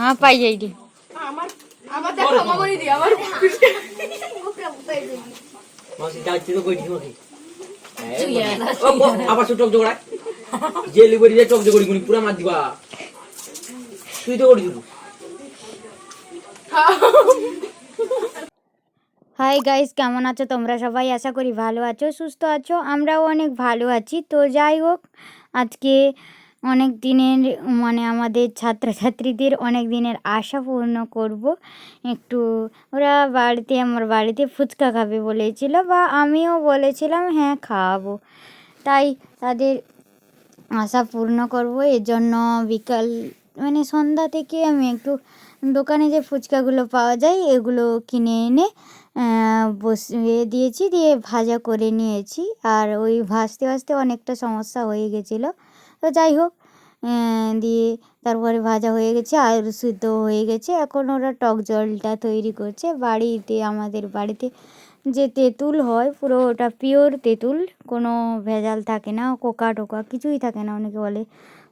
हाँ पाई जाएगी আবার টক জোড়া জেলি বড়ি দিয়ে টক জোড়ি গুনি পুরা মার দিবা তুই তো করি দিবি হাই গাইস, কেমন আছো তোমরা সবাই? আশা করি ভালো আছো, সুস্থ আছো। আমরাও অনেক ভালো আছি। তো যাই হোক, আজকে অনেক দিনের আমাদের ছাত্রছাত্রীদের অনেক দিনের আশা পূর্ণ করব। একটু ওরা আমার বাড়িতে ফুচকা খাবে বলেছিল, বা আমিও বলেছিলাম হ্যাঁ খাওয়াবো। তাই তাদের আশা পূর্ণ করব। এর জন্য বিকাল সন্ধ্যা থেকে আমি একটু দোকানে যে ফুচকাগুলো পাওয়া যায় এগুলো কিনে এনে বসিয়ে দিয়েছি, দিয়ে ভাজা করে নিয়েছি। আর ওই ভাজতে ভাজতে অনেকটা সমস্যা হয়ে গেছিলো। তো যাই হোক, দিয়ে তারপরে ভাজা হয়ে গেছে আর সিদ্ধ হয়ে গেছে। এখন ওরা টক জলটা তৈরি করছে। আমাদের বাড়িতে যে তেঁতুল হয় পুরো ওটা পিওর তেঁতুল, কোনো ভেজাল থাকে না, কোকা টোকা কিছুই থাকে না। অনেকে বলে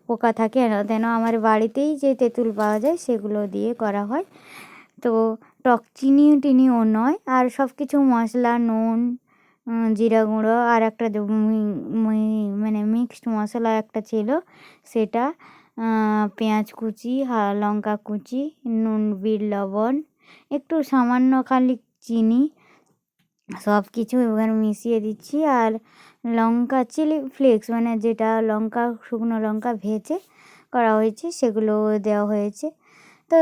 পোকা থাকে না, যেন আমার বাড়িতেই যে তেঁতুল পাওয়া যায় সেগুলো দিয়ে করা হয়। তো টক চিনিও নয়, আর সব কিছু মশলা, নুন, জিরা গুঁড়ো, আর একটা মিক্সড মশলা একটা ছিল সেটা, পেঁয়াজ কুচি, লঙ্কা কুচি, নুন, বিট লবণ, একটু সামান্য খালি চিনি, সব কিছু এবার মিশিয়ে দিচ্ছি। আর লঙ্কা চিলি ফ্লেক্স যেটা লঙ্কা, শুকনো লঙ্কা ভেজে করা হয়েছে সেগুলো দেওয়া হয়েছে। তো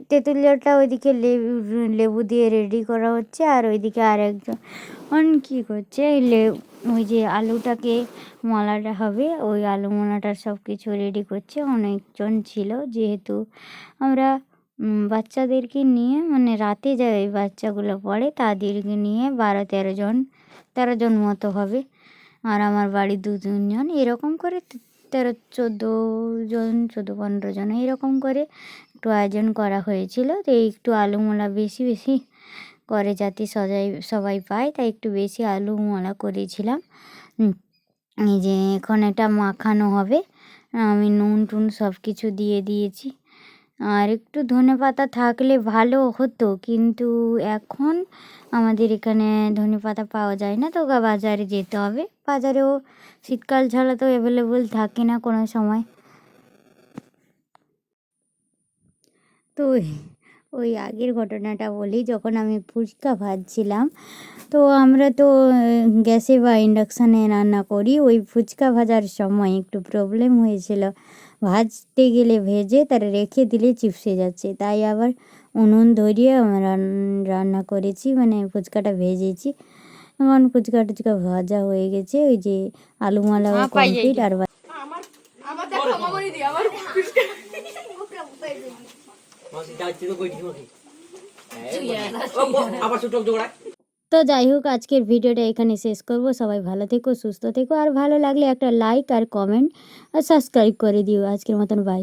তেঁতুল জলটা ওইদিকে লেবু দিয়ে রেডি করা হচ্ছে। আর ওইদিকে আরেকজন কী করছে, ওই যে আলুটাকে মলাটা হবে, ওই আলু মলাটার সব কিছু রেডি করছে। অনেকজন ছিল, যেহেতু আমরা বাচ্চাদেরকে নিয়ে রাতে যায় ওই বাচ্চাগুলো পড়ে, তাদেরকে নিয়ে 13 জন মতো হবে। আর আমার বাড়ির 2-3 জন, এরকম করে 14 জন এরকম করে একটু আয়োজন করা হয়েছিল। তো একটু আলু মোলা বেশি বেশি করে যাতে সবাই পায়, তাই একটু বেশি আলু মোলা করেছিলাম। এই যে এখন এটা মাখানো হবে, আমি নুন টুন সব কিছু দিয়ে দিয়েছি। আর একটু ধনেপাতা থাকলে ভালো হতো, কিন্তু এখন আমাদের এখানে ধনেপাতা পাওয়া যায় না, তো বাজারে যেতে হবে। বাজারেও শীতকাল ছাড়া তো অ্যাভেলেবল থাকে না কোনো সময়। তো ওই আগের ঘটনাটা বলি, যখন আমি ফুচকা ভাজছিলাম, তো আমরা তো গ্যাসে বা ইন্ডাকশানে রান্না করি। ওই ফুচকা ভাজার সময় একটু প্রবলেম হয়েছিল, ভাজতে গেলে ভেজে তার রেখে দিলে চিপসে যাচ্ছে, তাই আবার উনুন ধরিয়ে রান্না করেছি, ফুচকাটা ভেজেছি। এখন ফুচকা টুচকা ভাজা হয়ে গেছে, ওই যে আলু মালা কমপ্লিট। আর তো যাই হোক, আজকের ভিডিওটা এখানে শেষ করব। সবাই ভালো থেকো, সুস্থ থেকো, আর ভালো লাগলে একটা লাইক আর কমেন্ট আর সাবস্ক্রাইব করে দিও। আজকের মতন বাই।